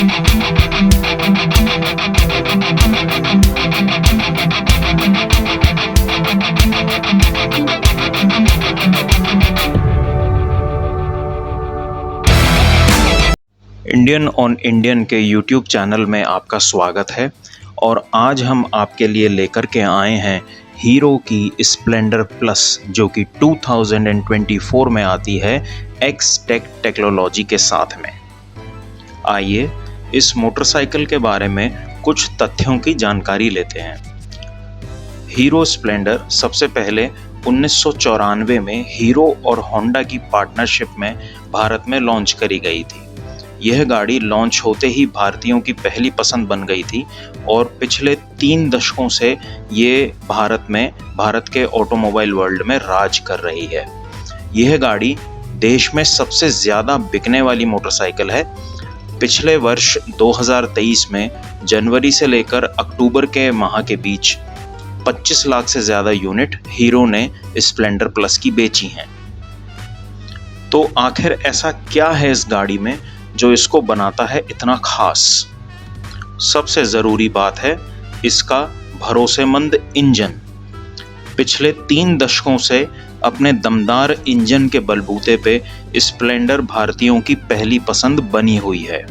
Indian on Indian के YouTube channel में आपका स्वागत है और आज हम आपके लिए लेकर के आए हैं हीरो की स्प्लेंडर प्लस जो कि 2024 में आती है एक्सटेक टेक्नोलॉजी के साथ में। आइए इस मोटरसाइकिल के बारे में कुछ तथ्यों की जानकारी लेते हैं। हीरो स्प्लेंडर सबसे पहले 1994 में हीरो और होंडा की पार्टनरशिप में भारत में लॉन्च करी गई थी। यह गाड़ी लॉन्च होते ही भारतीयों की पहली पसंद बन गई थी और पिछले 3 दशकों से ये भारत के ऑटोमोबाइल वर्ल्ड में राज कर रही है। यह गाड़ी देश में सबसे ज़्यादा बिकने वाली मोटरसाइकिल है। पिछले वर्ष 2023 में जनवरी से लेकर अक्टूबर के माह के बीच 25 लाख से ज़्यादा यूनिट हीरो ने स्प्लेंडर प्लस की बेची हैं। तो आखिर ऐसा क्या है इस गाड़ी में जो इसको बनाता है इतना खास? सबसे ज़रूरी बात है इसका भरोसेमंद इंजन। पिछले 3 दशकों से अपने दमदार इंजन के बलबूते पे स्प्लेंडर भारतीयों की पहली पसंद बनी हुई है।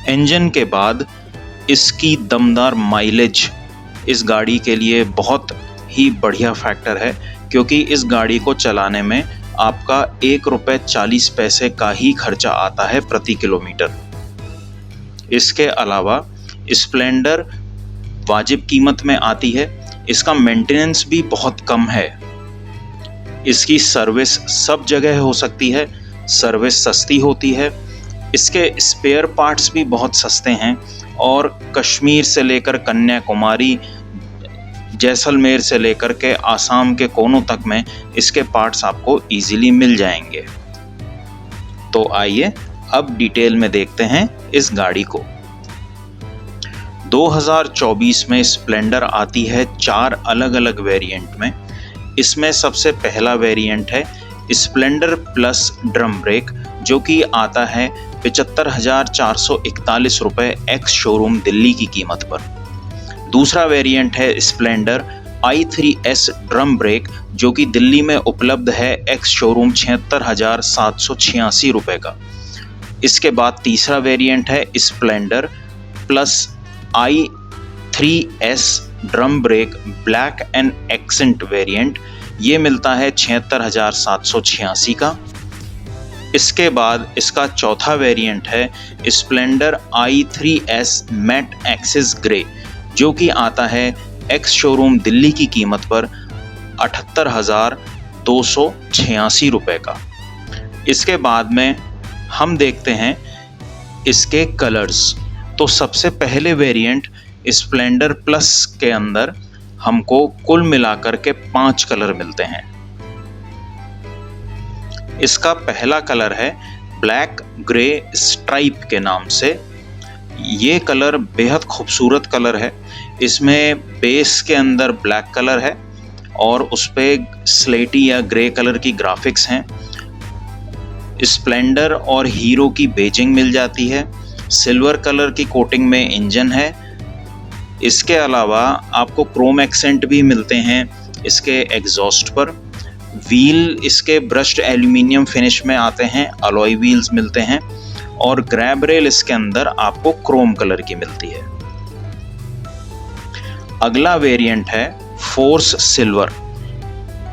इंजन के बाद इसकी दमदार माइलेज इस गाड़ी के लिए बहुत ही बढ़िया फैक्टर है, क्योंकि इस गाड़ी को चलाने में आपका 1 रुपये 40 पैसे का ही खर्चा आता है प्रति किलोमीटर। इसके अलावा स्प्लेंडर वाजिब कीमत में आती है। इसका मेंटेनेंस भी बहुत कम है। इसकी सर्विस सब जगह हो सकती है, सर्विस सस्ती होती है। इसके स्पेयर पार्ट्स भी बहुत सस्ते हैं और कश्मीर से लेकर कन्याकुमारी, जैसलमेर से लेकर के आसाम के कोनों तक में इसके पार्ट्स आपको इजीली मिल जाएंगे। तो आइए अब डिटेल में देखते हैं इस गाड़ी को। 2024 में स्प्लेंडर आती है 4 अलग अलग वेरिएंट में। इसमें सबसे पहला वेरिएंट है स्प्लेंडर प्लस ड्रम ब्रेक, जो कि आता है 75,441 रुपये एक्स शोरूम दिल्ली की कीमत पर। दूसरा वेरिएंट है स्प्लेंडर i3S ड्रम ब्रेक, जो कि दिल्ली में उपलब्ध है एक्स शोरूम 76,786 रुपये का। इसके बाद तीसरा वेरिएंट है Splendor plus i3S drum brake black and accent variant. ये मिलता है 76,786 का। इसके बाद इसका चौथा वेरिएंट है Splendor i3S mat axis grey, जो कि आता है एक्स शोरूम दिल्ली की कीमत पर 78,286 रुपये का। इसके बाद में हम देखते हैं इसके कलर्स। तो सबसे पहले वेरिएंट स्प्लेंडर प्लस के अंदर हमको कुल मिलाकर के 5 कलर मिलते हैं। इसका पहला कलर है ब्लैक ग्रे स्ट्राइप के नाम से। ये कलर बेहद खूबसूरत कलर है। इसमें बेस के अंदर ब्लैक कलर है और उस पर स्लेटी या ग्रे कलर की ग्राफिक्स हैं। स्प्लेंडर और हीरो की बेजिंग मिल जाती है। सिल्वर कलर की कोटिंग में इंजन है। इसके अलावा आपको क्रोम एक्सेंट भी मिलते हैं इसके एग्जॉस्ट पर। व्हील इसके ब्रश्ड एल्यूमिनियम फिनिश में आते हैं, अलॉय व्हील्स मिलते हैं और ग्रैब रेल इसके अंदर आपको क्रोम कलर की मिलती है। अगला वेरिएंट है फोर्स सिल्वर।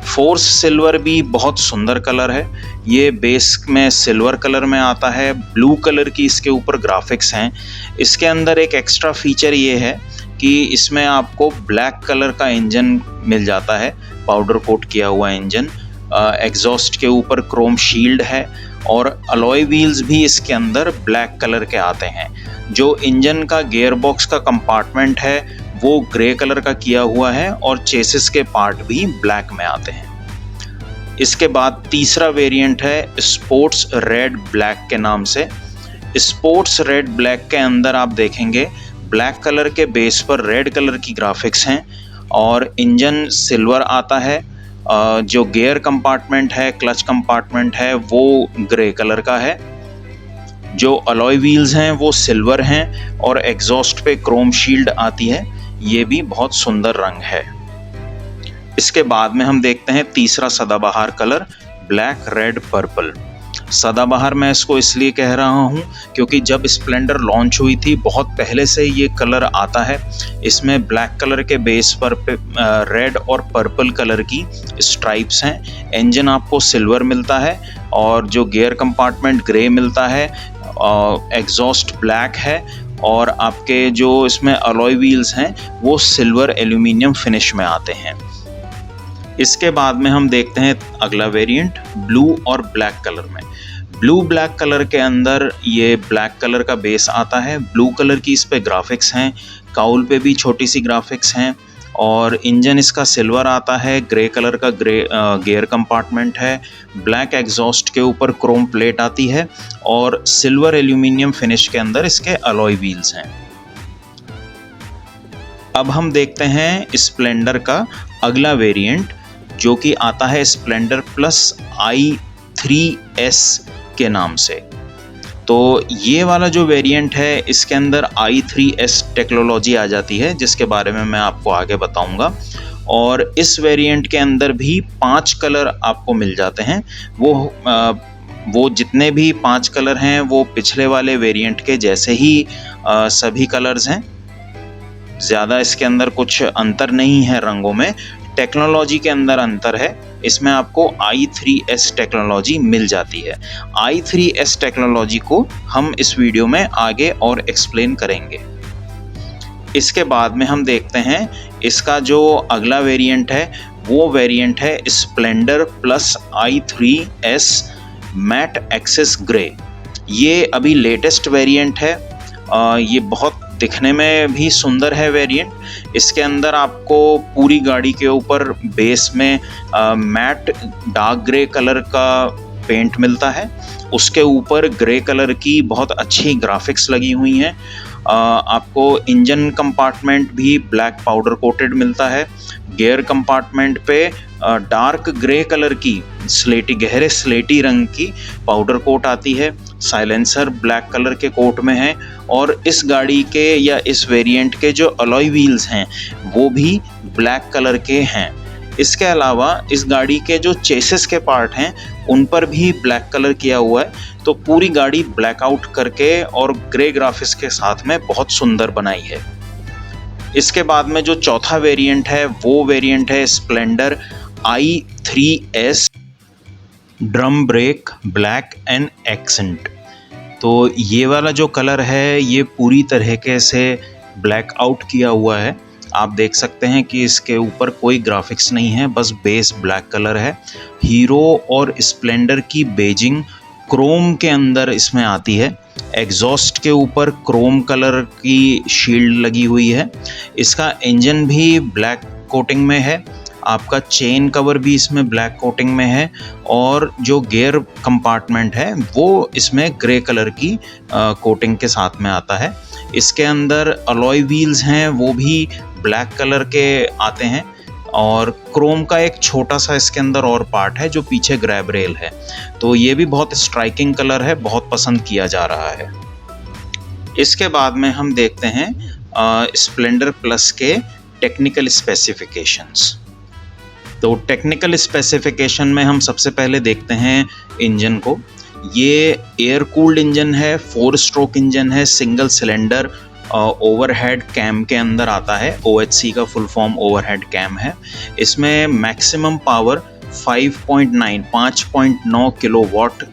फोर्स सिल्वर भी बहुत सुंदर कलर है। ये बेस में सिल्वर कलर में आता है, ब्लू कलर की इसके ऊपर ग्राफिक्स हैं। इसके अंदर एक एक्स्ट्रा फीचर ये है कि इसमें आपको ब्लैक कलर का इंजन मिल जाता है, पाउडर कोट किया हुआ इंजन। एग्जॉस्ट के ऊपर क्रोम शील्ड है और अलॉय व्हील्स भी इसके अंदर ब्लैक कलर के आते हैं। जो इंजन का गियर बॉक्स का कंपार्टमेंट है वो ग्रे कलर का किया हुआ है और चेसिस के पार्ट भी ब्लैक में आते हैं। इसके बाद तीसरा वेरिएंट है स्पोर्ट्स रेड ब्लैक के नाम से। स्पोर्ट्स रेड ब्लैक के अंदर आप देखेंगे ब्लैक कलर के बेस पर रेड कलर की ग्राफिक्स हैं और इंजन सिल्वर आता है। जो गियर कंपार्टमेंट है, क्लच कंपार्टमेंट है, वो ग्रे कलर का है। जो अलॉय व्हील्स हैं वो सिल्वर हैं और एग्जॉस्ट पे क्रोम शील्ड आती है। ये भी बहुत सुंदर रंग है। इसके बाद में हम देखते हैं तीसरा सदाबहार कलर, ब्लैक रेड पर्पल। सदाबहार मैं इसको इसलिए कह रहा हूँ क्योंकि जब स्प्लेंडर लॉन्च हुई थी बहुत पहले से ये कलर आता है। इसमें ब्लैक कलर के बेस पर रेड और पर्पल कलर की स्ट्राइप्स हैं। इंजन आपको सिल्वर मिलता है और जो गियर कंपार्टमेंट ग्रे मिलता है, एग्जॉस्ट ब्लैक है और आपके जो इसमें अलॉय व्हील्स हैं वो सिल्वर एल्यूमिनियम फिनिश में आते हैं। इसके बाद में हम देखते हैं अगला वेरिएंट, ब्लू और ब्लैक कलर में। ब्लू ब्लैक कलर के अंदर ये ब्लैक कलर का बेस आता है, ब्लू कलर की इस पे ग्राफिक्स हैं, काउल पे भी छोटी सी ग्राफिक्स हैं और इंजन इसका सिल्वर आता है, ग्रे कलर का गियर कंपार्टमेंट है, ब्लैक एग्जॉस्ट के ऊपर क्रोम प्लेट आती है और सिल्वर एल्यूमिनियम फिनिश के अंदर इसके अलॉय व्हील्स हैं। अब हम देखते हैं स्प्लेंडर का अगला वेरिएंट जो कि आता है स्प्लेंडर प्लस i3s के नाम से। तो ये वाला जो वेरिएंट है इसके अंदर i3s टेक्नोलॉजी आ जाती है जिसके बारे में मैं आपको आगे बताऊंगा। और इस वेरिएंट के अंदर भी 5 कलर आपको मिल जाते हैं। वो जितने भी 5 कलर हैं वो पिछले वाले वेरिएंट के जैसे ही सभी कलर्स हैं। ज़्यादा इसके अंदर कुछ अंतर नहीं है रंगों में, टेक्नोलॉजी के अंदर अंतर है। इसमें आपको i3s टेक्नोलॉजी मिल जाती है। i3s टेक्नोलॉजी को हम इस वीडियो में आगे और एक्सप्लेन करेंगे। इसके बाद में हम देखते हैं इसका जो अगला वेरिएंट है वो वेरिएंट है Splendor plus i3s matte axis grey. ये अभी लेटेस्ट वेरिएंट है। ये बहुत दिखने में भी सुंदर है वेरिएंट। इसके अंदर आपको पूरी गाड़ी के ऊपर बेस में मैट डार्क ग्रे कलर का पेंट मिलता है। उसके ऊपर ग्रे कलर की बहुत अच्छी ग्राफिक्स लगी हुई हैं। आपको इंजन कंपार्टमेंट भी ब्लैक पाउडर कोटेड मिलता है। गियर कंपार्टमेंट पे डार्क ग्रे कलर की गहरे स्लेटी रंग की पाउडर कोट आती है। साइलेंसर ब्लैक कलर के कोट में है और इस गाड़ी के या इस वेरिएंट के जो अलॉय व्हील्स हैं वो भी ब्लैक कलर के हैं। इसके अलावा इस गाड़ी के जो चेसिस के पार्ट हैं उन पर भी ब्लैक कलर किया हुआ है। तो पूरी गाड़ी ब्लैकआउट करके और ग्रे ग्राफिक्स के साथ में बहुत सुंदर बनाई है। इसके बाद में जो चौथा वेरिएंट है वो वेरिएंट है Splendor i3s drum brake black and accent. तो ये वाला जो कलर है ये पूरी तरीके से ब्लैक आउट किया हुआ है। आप देख सकते हैं कि इसके ऊपर कोई ग्राफिक्स नहीं है, बस बेस ब्लैक कलर है। हीरो और स्प्लेंडर की बेजिंग क्रोम के अंदर इसमें आती है। एग्जॉस्ट के ऊपर क्रोम कलर की शील्ड लगी हुई है। इसका इंजन भी ब्लैक कोटिंग में है। आपका चेन कवर भी इसमें ब्लैक कोटिंग में है और जो गियर कंपार्टमेंट है वो इसमें ग्रे कलर की कोटिंग के साथ में आता है। इसके अंदर अलॉय व्हील्स हैं वो भी ब्लैक कलर के आते हैं और क्रोम का एक छोटा सा इसके अंदर और पार्ट है जो पीछे ग्रैब रेल है। तो ये भी बहुत स्ट्राइकिंग कलर है, बहुत पसंद किया जा रहा है। इसके बाद में हम देखते हैं स्प्लेंडर प्लस के टेक्निकल स्पेसिफिकेशंस। तो टेक्निकल स्पेसिफिकेशन में हम सबसे पहले देखते हैं इंजन को। ये एयर कूल्ड इंजन है, 4 स्ट्रोक इंजन है, सिंगल सिलेंडर ओवरहेड कैम के अंदर आता है। OHC का फुल फॉर्म ओवरहेड कैम है। इसमें मैक्सिमम पावर 5.9 किलोवाट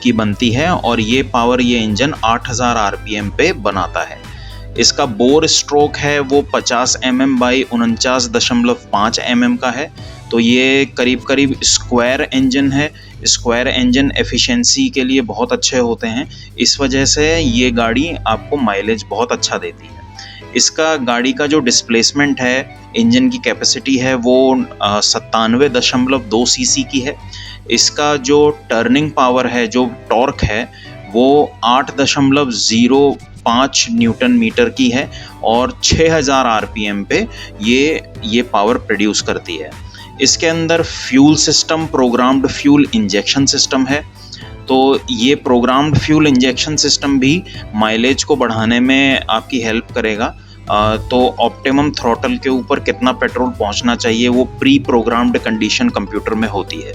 की बनती है और ये पावर ये इंजन 8000 RPM पे बनाता है। इसका बोर स्ट्रोक है वो 50 mm बाई 49.5 mm का है। तो ये करीब करीब स्क्वायर इंजन है। स्क्वायर इंजन एफिशिएंसी के लिए बहुत अच्छे होते हैं, इस वजह से ये गाड़ी आपको माइलेज बहुत अच्छा देती है। इसका गाड़ी का जो डिस्प्लेसमेंट है, इंजन की कैपेसिटी है वो 97.2 cc की है। इसका जो टर्निंग पावर है, जो टॉर्क है वो 8.05 न्यूटन मीटर की है और 6000 RPM पे ये पावर प्रोड्यूस करती है। इसके अंदर fuel system programmed fuel injection system है। तो ये प्रोग्राम्ड फ्यूल इंजेक्शन सिस्टम भी माइलेज को बढ़ाने में आपकी हेल्प करेगा। तो ऑप्टिमम थ्रॉटल के ऊपर कितना पेट्रोल पहुंचना चाहिए वो प्री प्रोग्राम्ड कंडीशन कंप्यूटर में होती है।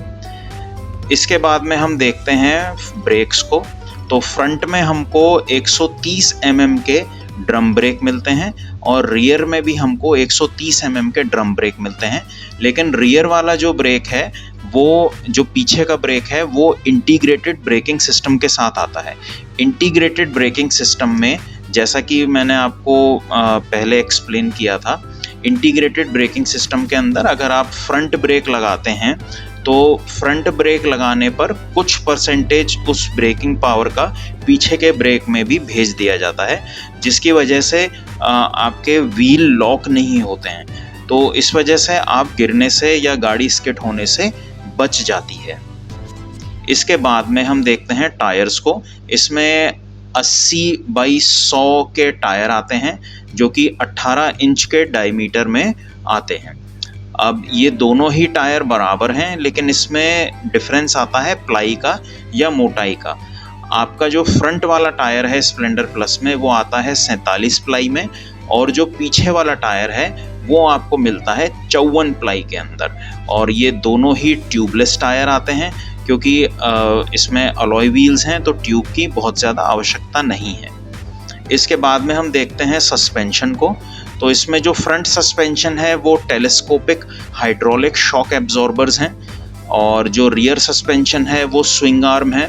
इसके बाद में हम देखते हैं ब्रेक्स को। तो फ्रंट में हमको 130 mm के ड्रम ब्रेक मिलते हैं और रियर में भी हमको 130 mm के ड्रम ब्रेक मिलते हैं। लेकिन रियर वाला जो ब्रेक है, वो जो पीछे का ब्रेक है, वो इंटीग्रेटेड ब्रेकिंग सिस्टम के साथ आता है। इंटीग्रेटेड ब्रेकिंग सिस्टम में, जैसा कि मैंने आपको पहले एक्सप्लेन किया था, इंटीग्रेटेड ब्रेकिंग सिस्टम के अंदर अगर आप फ्रंट ब्रेक लगाते हैं तो फ्रंट ब्रेक लगाने पर कुछ परसेंटेज उस ब्रेकिंग पावर का पीछे के ब्रेक में भी भेज दिया जाता है, जिसकी वजह से आपके व्हील लॉक नहीं होते हैं। तो इस वजह से आप गिरने से या गाड़ी स्किड होने से बच जाती है। इसके बाद में हम देखते हैं टायर्स को। इसमें 80/100 के टायर आते हैं जो कि 18 इंच के डायमीटर में आते हैं। अब ये दोनों ही टायर बराबर हैं, लेकिन इसमें डिफरेंस आता है प्लाई का या मोटाई का। आपका जो फ्रंट वाला टायर है स्प्लेंडर प्लस में, वो आता है 47 प्लाई में, और जो पीछे वाला टायर है वो आपको मिलता है 54 प्लाई के अंदर। और ये दोनों ही ट्यूबलेस टायर आते हैं, क्योंकि इसमें अलॉय व्हील्स हैं तो ट्यूब की बहुत ज़्यादा आवश्यकता नहीं है। इसके बाद में हम देखते हैं सस्पेंशन को। तो इसमें जो फ्रंट सस्पेंशन है वो टेलीस्कोपिक हाइड्रोलिक शॉक एब्जॉर्बर्स हैं, और जो रियर सस्पेंशन है वो स्विंग आर्म है।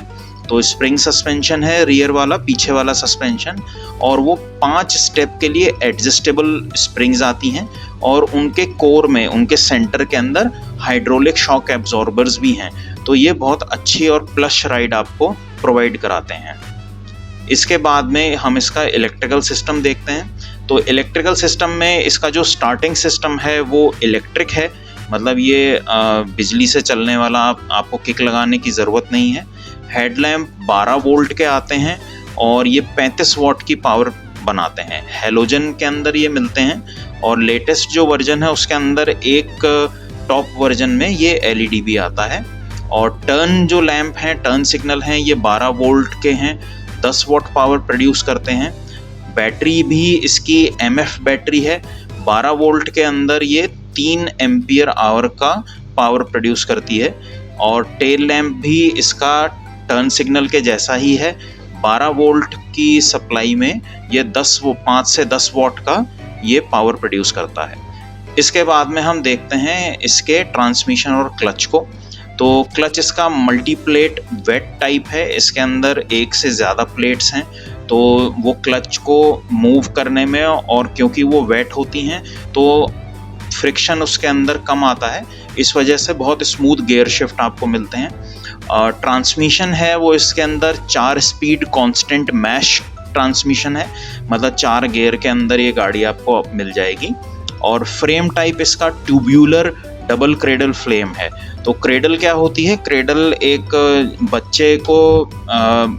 तो स्प्रिंग सस्पेंशन है रियर वाला, पीछे वाला सस्पेंशन, और वो 5 स्टेप के लिए एडजस्टेबल स्प्रिंग्स आती हैं, और उनके कोर में, उनके सेंटर के अंदर हाइड्रोलिक शॉक एब्जॉर्बर्स भी हैं। तो ये बहुत अच्छी और प्लश राइड आपको प्रोवाइड कराते हैं। इसके बाद में हम इसका इलेक्ट्रिकल सिस्टम देखते हैं। तो इलेक्ट्रिकल सिस्टम में इसका जो स्टार्टिंग सिस्टम है वो इलेक्ट्रिक है, मतलब ये बिजली से चलने वाला, आपको किक लगाने की ज़रूरत नहीं है। हेडलैम्प 12 वोल्ट के आते हैं और ये 35 वाट की पावर बनाते हैं। हेलोजन के अंदर ये मिलते हैं, और लेटेस्ट जो वर्जन है उसके अंदर एक टॉप वर्जन में ये LED भी आता है। और टर्न जो लैंप हैं, टर्न सिग्नल हैं, ये 12 वोल्ट के हैं, 10 वाट पावर प्रोड्यूस करते हैं। बैटरी भी इसकी MF बैटरी है, 12 वोल्ट के अंदर ये 3 एम्पियर आवर का पावर प्रोड्यूस करती है। और टेल लैंप भी इसका टर्न सिग्नल के जैसा ही है, 12 वोल्ट की सप्लाई में ये 5 से 10 वाट का ये पावर प्रोड्यूस करता है। इसके बाद में हम देखते हैं इसके ट्रांसमिशन और क्लच को। तो क्लच इसका मल्टीप्लेट वेट टाइप है, इसके अंदर एक से ज़्यादा प्लेट्स हैं, तो वो क्लच को मूव करने में, और क्योंकि वो वेट होती हैं तो फ्रिक्शन उसके अंदर कम आता है, इस वजह से बहुत स्मूथ गियर शिफ्ट आपको मिलते हैं। ट्रांसमिशन है वो इसके अंदर 4 स्पीड कांस्टेंट मैश ट्रांसमिशन है, मतलब 4 गियर के अंदर ये गाड़ी आपको मिल जाएगी। और फ्रेम टाइप इसका ट्यूब्यूलर डबल क्रेडल फ्रेम है। तो क्रेडल क्या होती है? क्रेडल एक बच्चे को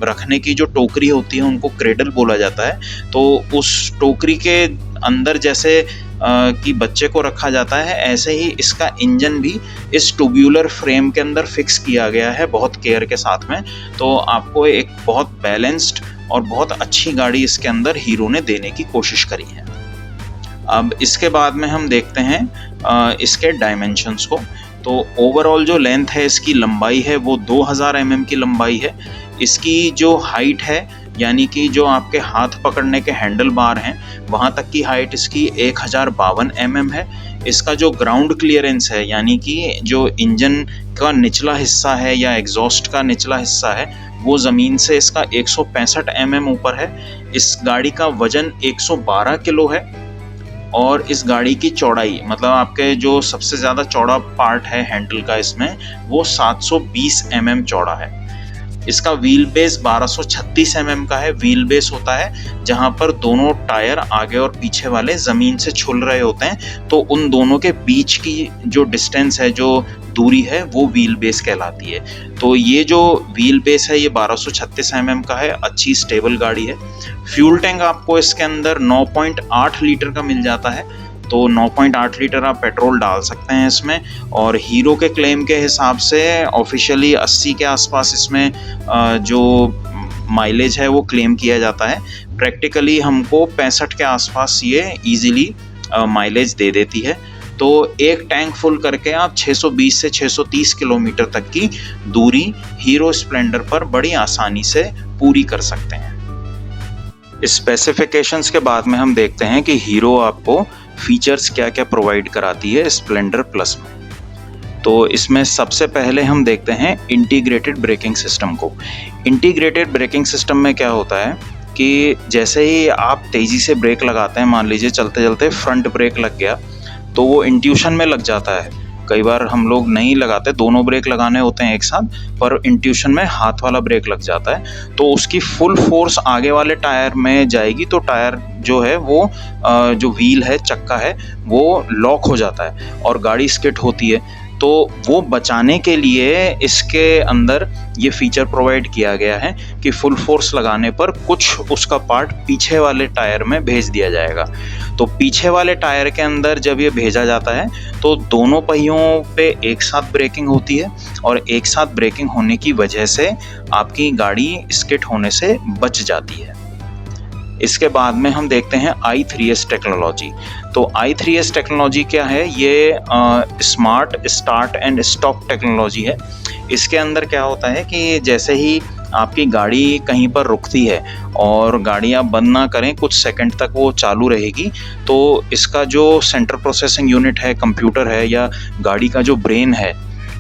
रखने की जो टोकरी होती है उनको क्रेडल बोला जाता है। तो उस टोकरी के अंदर जैसे कि बच्चे को रखा जाता है, ऐसे ही इसका इंजन भी इस ट्यूब्यूलर फ्रेम के अंदर फिक्स किया गया है बहुत केयर के साथ में। तो आपको एक बहुत बैलेंस्ड और बहुत अच्छी गाड़ी इसके अंदर हीरो ने देने की कोशिश करी है। अब इसके बाद में हम देखते हैं इसके डायमेंशंस को। तो ओवरऑल जो लेंथ है, इसकी लंबाई है वो 2000 mm की लंबाई है। इसकी जो हाइट है, यानी कि जो आपके हाथ पकड़ने के हैंडल बार हैं वहाँ तक की हाइट इसकी 1052 mm है। इसका जो ग्राउंड क्लियरेंस है, यानी कि जो इंजन का निचला हिस्सा है या एग्जॉस्ट का निचला हिस्सा है, वो ज़मीन से इसका 165 mm ऊपर है। इस गाड़ी का वजन 112 किलो है। और इस गाड़ी की चौड़ाई, मतलब आपके जो सबसे ज़्यादा चौड़ा पार्ट है हैंडल का इसमें, वो 720 mm चौड़ा है। इसका व्हील बेस 1236 mm का है। व्हील बेस होता है जहां पर दोनों टायर आगे और पीछे वाले ज़मीन से छुल रहे होते हैं, तो उन दोनों के बीच की जो डिस्टेंस है, जो दूरी है, वो व्हील बेस कहलाती है। तो ये जो व्हील बेस है ये 1236 mm का है। अच्छी स्टेबल गाड़ी है। फ्यूल टैंक आपको इसके अंदर 9.8 लीटर का मिल जाता है, तो 9.8 लीटर आप पेट्रोल डाल सकते हैं इसमें। और हीरो के क्लेम के हिसाब से ऑफिशियली 80 के आसपास इसमें जो माइलेज है वो क्लेम किया जाता है। प्रैक्टिकली हमको 65 के आसपास ये ईजिली माइलेज दे देती है। तो एक टैंक फुल करके आप 620 से 630 किलोमीटर तक की दूरी हीरो स्प्लेंडर पर बड़ी आसानी से पूरी कर सकते हैं। स्पेसिफिकेशंस के बाद में हम देखते हैं कि हीरो आपको फीचर्स क्या क्या प्रोवाइड कराती है स्प्लेंडर प्लस में। तो इसमें सबसे पहले हम देखते हैं इंटीग्रेटेड ब्रेकिंग सिस्टम को। इंटीग्रेटेड ब्रेकिंग सिस्टम में क्या होता है कि जैसे ही आप तेज़ी से ब्रेक लगाते हैं, मान लीजिए चलते चलते फ्रंट ब्रेक लग गया, तो वो इंट्यूशन में लग जाता है। कई बार हम लोग नहीं लगाते, दोनों ब्रेक लगाने होते हैं एक साथ, पर इंट्यूशन में हाथ वाला ब्रेक लग जाता है, तो उसकी फुल फोर्स आगे वाले टायर में जाएगी, तो टायर जो है वो जो व्हील है, चक्का है, वो लॉक हो जाता है और गाड़ी स्किड होती है। तो वो बचाने के लिए इसके अंदर ये फीचर प्रोवाइड किया गया है कि फुल फोर्स लगाने पर कुछ उसका पार्ट पीछे वाले टायर में भेज दिया जाएगा। तो पीछे वाले टायर के अंदर जब ये भेजा जाता है तो दोनों पहियों पे एक साथ ब्रेकिंग होती है, और एक साथ ब्रेकिंग होने की वजह से आपकी गाड़ी स्किड होने से बच जाती है। इसके बाद में हम देखते हैं i3S टेक्नोलॉजी। तो i3S टेक्नोलॉजी क्या है? ये smart start and stop technology है। इसके अंदर क्या होता है कि जैसे ही आपकी गाड़ी कहीं पर रुकती है और गाड़ी आप बंद ना करें, कुछ सेकंड तक वो चालू रहेगी, तो इसका जो सेंट्रल प्रोसेसिंग यूनिट है, कंप्यूटर है, या गाड़ी का जो ब्रेन है,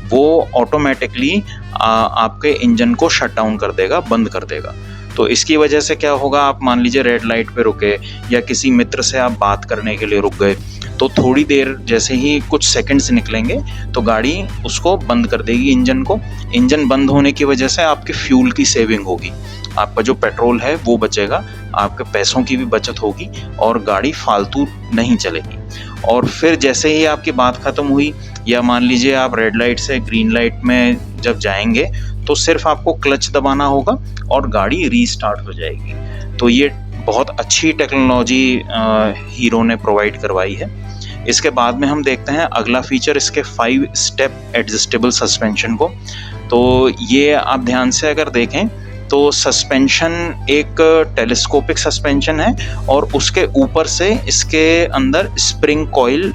वो ऑटोमेटिकली आपके इंजन को शट डाउन कर देगा, बंद कर देगा। तो इसकी वजह से क्या होगा, आप मान लीजिए रेड लाइट पे रुके या किसी मित्र से आप बात करने के लिए रुक गए, तो थोड़ी देर जैसे ही कुछ सेकंड्स निकलेंगे तो गाड़ी उसको बंद कर देगी, इंजन को। इंजन बंद होने की वजह से आपके फ्यूल की सेविंग होगी, आपका जो पेट्रोल है वो बचेगा, आपके पैसों की भी बचत होगी और गाड़ी फालतू नहीं चलेगी। और फिर जैसे ही आपकी बात ख़त्म हुई, या मान लीजिए आप रेड लाइट से ग्रीन लाइट में जब जाएंगे, तो सिर्फ आपको क्लच दबाना होगा और गाड़ी रीस्टार्ट हो जाएगी। तो ये बहुत अच्छी टेक्नोलॉजी हीरो ने प्रोवाइड करवाई है। इसके बाद में हम देखते हैं अगला फीचर, इसके 5 स्टेप एडजस्टेबल सस्पेंशन को। तो ये आप ध्यान से अगर देखें तो सस्पेंशन एक टेलीस्कोपिक सस्पेंशन है और उसके ऊपर से इसके अंदर स्प्रिंग कॉइल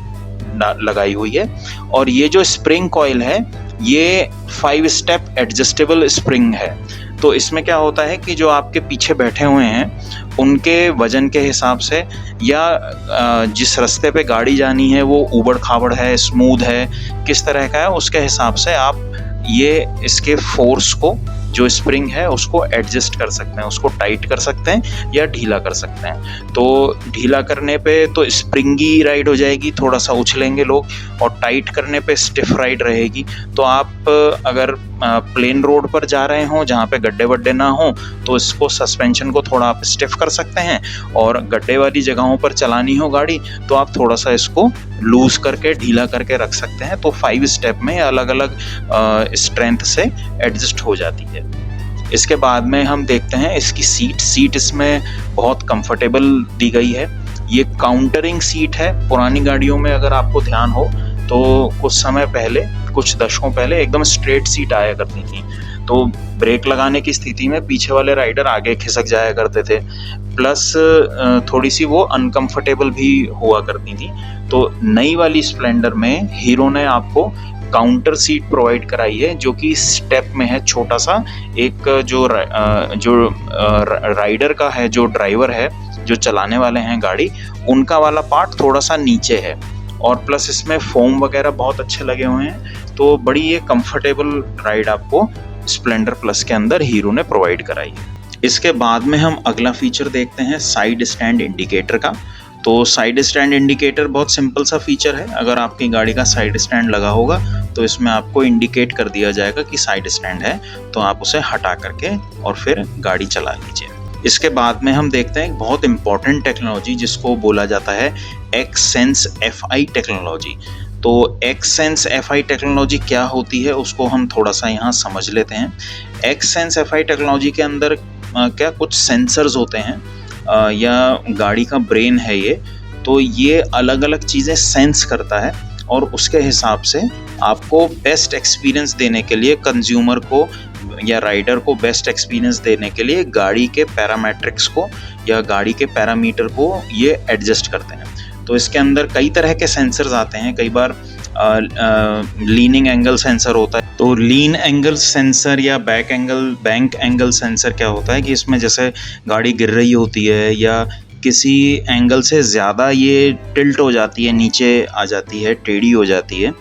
लगाई हुई है। और ये जो स्प्रिंग कॉइल है ये 5 स्टेप एडजस्टेबल स्प्रिंग है। तो इसमें क्या होता है कि जो आपके पीछे बैठे हुए हैं उनके वजन के हिसाब से, या जिस रास्ते पे गाड़ी जानी है वो ऊबड़ खाबड़ है, स्मूथ है, किस तरह का है, उसके हिसाब से आप ये इसके फोर्स को, जो स्प्रिंग है, उसको एडजस्ट कर सकते हैं, उसको टाइट कर सकते हैं या ढीला कर सकते हैं। तो ढीला करने पे तो स्प्रिंगी राइड हो जाएगी, थोड़ा सा उछलेंगे लोग, और टाइट करने पे स्टिफ राइड रहेगी। तो आप अगर प्लेन रोड पर जा रहे हों जहाँ पे गड्ढे वड्ढे ना हो, तो इसको सस्पेंशन को थोड़ा आप स्टिफ कर सकते हैं, और गड्ढे वाली जगहों पर चलानी हो गाड़ी तो आप थोड़ा सा इसको लूज करके, ढीला करके रख सकते हैं। तो 5 स्टेप में अलग अलग स्ट्रेंथ से एडजस्ट हो जाती है। इसके बाद में हम देखते हैं इसकी सीट इसमें बहुत कंफर्टेबल दी गई है। ये काउंटरिंग सीट है। पुरानी गाड़ियों में अगर आपको ध्यान हो तो कुछ समय पहले, कुछ दशकों पहले एकदम स्ट्रेट सीट आया करती थी, तो ब्रेक लगाने की स्थिति में पीछे वाले राइडर आगे खिसक जाया करते थे, प्लस थोड़ी सी वो अनकंफर्टेबल भी हुआ करती थी। तो नई वाली स्प्लेंडर में हीरो ने आपको काउंटर सीट प्रोवाइड कराई है, जो कि स्टेप में है, छोटा सा। एक जो राइडर का है, जो ड्राइवर है, जो चलाने वाले हैं गाड़ी, उनका वाला पार्ट थोड़ा सा नीचे है, और प्लस इसमें फोम वगैरह बहुत अच्छे लगे हुए हैं। तो बड़ी ये कंफर्टेबल राइड आपको स्प्लेंडर प्लस के अंदर हीरो ने प्रोवाइड कराई है। इसके बाद में हम अगला फीचर देखते हैं साइड स्टैंड इंडिकेटर का। तो साइड स्टैंड इंडिकेटर बहुत सिंपल सा फीचर है। अगर आपकी गाड़ी का साइड स्टैंड लगा होगा तो इसमें आपको इंडिकेट कर दिया जाएगा कि साइड स्टैंड है, तो आप उसे हटा करके और फिर गाड़ी चला लीजिए। इसके बाद में हम देखते हैं एक बहुत इंपॉर्टेंट टेक्नोलॉजी जिसको बोला जाता है एक्ससेंस FI टेक्नोलॉजी। तो एक्ससेंस FI टेक्नोलॉजी क्या होती है उसको हम थोड़ा सा यहाँ समझ लेते हैं। एक्ससेंस FI टेक्नोलॉजी के अंदर क्या कुछ सेंसर्स होते हैं, या गाड़ी का ब्रेन है ये। तो ये अलग अलग चीज़ें सेंस करता है और उसके हिसाब से आपको बेस्ट एक्सपीरियंस देने के लिए, कंज्यूमर को या राइडर को बेस्ट एक्सपीरियंस देने के लिए गाड़ी के पैरामेट्रिक्स को या गाड़ी के पैरामीटर को ये एडजस्ट करते हैं। तो इसके अंदर कई तरह के सेंसर्स आते हैं। कई बार लीनिंग एंगल सेंसर होता है। तो लीन एंगल सेंसर या बैंक एंगल सेंसर क्या होता है कि इसमें जैसे गाड़ी गिर रही होती है या किसी एंगल से ज़्यादा ये टिल्ट हो जाती है, नीचे आ जाती है, टेढ़ी हो जाती है,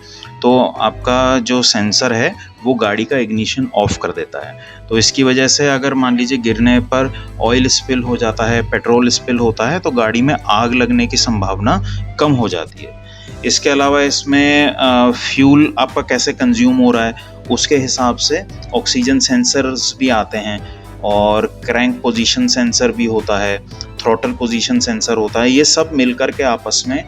तो आपका जो सेंसर है वो गाड़ी का इग्निशन ऑफ कर देता है। तो इसकी वजह से अगर मान लीजिए गिरने पर ऑयल स्पिल हो जाता है, पेट्रोल स्पिल होता है, तो गाड़ी में आग लगने की संभावना कम हो जाती है। इसके अलावा इसमें फ्यूल आपका कैसे कंज्यूम हो रहा है उसके हिसाब से ऑक्सीजन सेंसर्स भी आते हैं और क्रैंक पोजीशन सेंसर भी होता है, थ्रॉटल पोजीशन सेंसर होता है। ये सब मिलकर के आपस में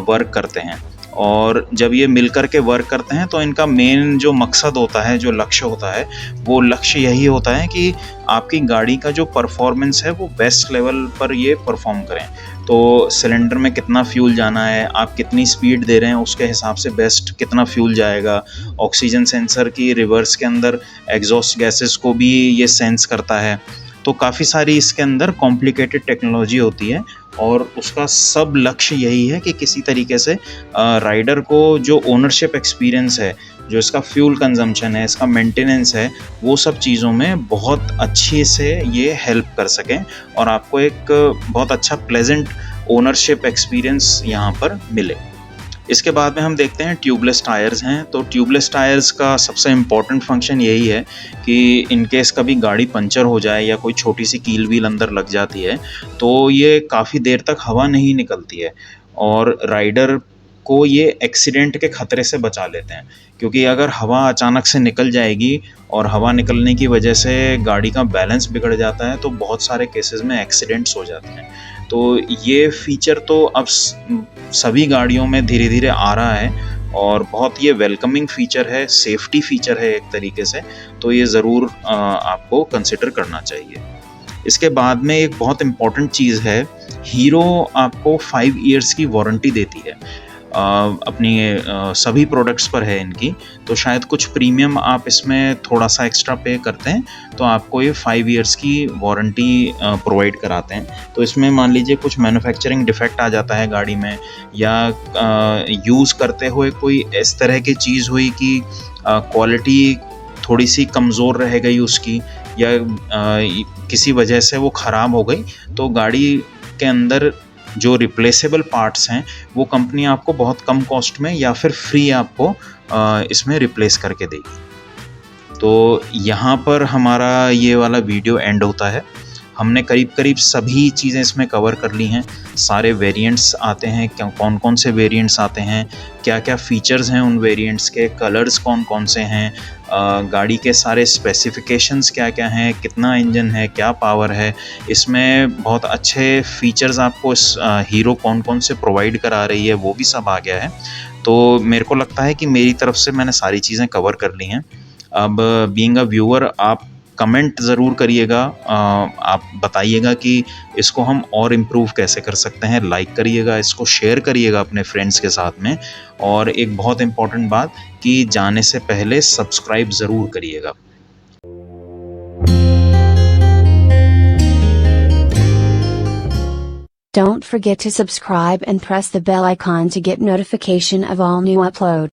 वर्क करते हैं और जब ये मिलकर के वर्क करते हैं तो इनका मेन जो मकसद होता है, जो लक्ष्य होता है, वो लक्ष्य यही होता है कि आपकी गाड़ी का जो परफॉर्मेंस है वो बेस्ट लेवल पर ये परफॉर्म करें। तो सिलेंडर में कितना फ्यूल जाना है, आप कितनी स्पीड दे रहे हैं, उसके हिसाब से बेस्ट कितना फ्यूल जाएगा। ऑक्सीजन सेंसर की रिवर्स के अंदर एग्जॉस्ट गैसेस को भी ये सेंस करता है। तो काफ़ी सारी इसके अंदर कॉम्प्लिकेटेड टेक्नोलॉजी होती है और उसका सब लक्ष्य यही है कि किसी तरीके से राइडर को जो ओनरशिप एक्सपीरियंस है, जो इसका फ्यूल कंजम्पशन है, इसका मेंटेनेंस है, वो सब चीज़ों में बहुत अच्छे से ये हेल्प कर सकें और आपको एक बहुत अच्छा प्लेजेंट ओनरशिप एक्सपीरियंस यहाँ पर मिले। इसके बाद में हम देखते हैं ट्यूबलेस टायर्स हैं। तो ट्यूबलेस टायर्स का सबसे इम्पॉर्टेंट फंक्शन यही है कि इन केस कभी गाड़ी पंचर हो जाए या कोई छोटी सी कील व्हील अंदर लग जाती है तो ये काफ़ी देर तक हवा नहीं निकलती है और राइडर को ये एक्सीडेंट के ख़तरे से बचा लेते हैं। क्योंकि अगर हवा अचानक से निकल जाएगी और हवा निकलने की वजह से गाड़ी का बैलेंस बिगड़ जाता है तो बहुत सारे केसेस में एक्सीडेंट्स हो जाते हैं। तो ये फीचर तो अब सभी गाड़ियों में धीरे धीरे आ रहा है और बहुत ये वेलकमिंग फीचर है, सेफ्टी फीचर है एक तरीके से, तो ये ज़रूर आपको कंसिडर करना चाहिए। इसके बाद में एक बहुत इम्पॉर्टेंट चीज़ है, हीरो आपको 5 इयर्स की वारंटी देती है अपनी सभी प्रोडक्ट्स पर है इनकी। तो शायद कुछ प्रीमियम आप इसमें थोड़ा सा एक्स्ट्रा पे करते हैं तो आपको ये 5 इयर्स की वारंटी प्रोवाइड कराते हैं। तो इसमें मान लीजिए कुछ मैन्युफैक्चरिंग डिफेक्ट आ जाता है गाड़ी में या यूज़ करते हुए कोई इस तरह की चीज़ हुई कि क्वालिटी थोड़ी सी कमज़ोर रह गई उसकी या किसी वजह से वो ख़राब हो गई, तो गाड़ी के अंदर जो रिप्लेसेबल पार्ट्स हैं वो कंपनी आपको बहुत कम कॉस्ट में या फिर फ्री आपको इसमें रिप्लेस करके देगी। तो यहाँ पर हमारा ये वाला वीडियो एंड होता है। हमने करीब सभी चीज़ें इसमें कवर कर ली हैं। सारे वेरिएंट्स आते हैं, कौन कौन से वेरिएंट्स आते हैं, क्या क्या फ़ीचर्स हैं उन वेरिएंट्स के, कलर्स कौन कौन से हैं, गाड़ी के सारे स्पेसिफिकेशंस क्या क्या हैं, कितना इंजन है, क्या पावर है, इसमें बहुत अच्छे फ़ीचर्स आपको इस हीरो कौन कौन से प्रोवाइड करा रही है वो भी सब आ गया है। तो मेरे को लगता है कि मेरी तरफ से मैंने सारी चीज़ें कवर कर ली हैं। अब बीइंग अ व्यूअर आप कमेंट ज़रूर करिएगा, आप बताइएगा कि इसको हम और इम्प्रूव कैसे कर सकते हैं। लाइक करिएगा, इसको शेयर करिएगा अपने फ्रेंड्स के साथ में, और एक बहुत इम्पॉर्टेंट बात कि जाने से पहले सब्सक्राइब ज़रूर करिएगा। Don't forget to subscribe and press the bell icon to get notification of all new upload.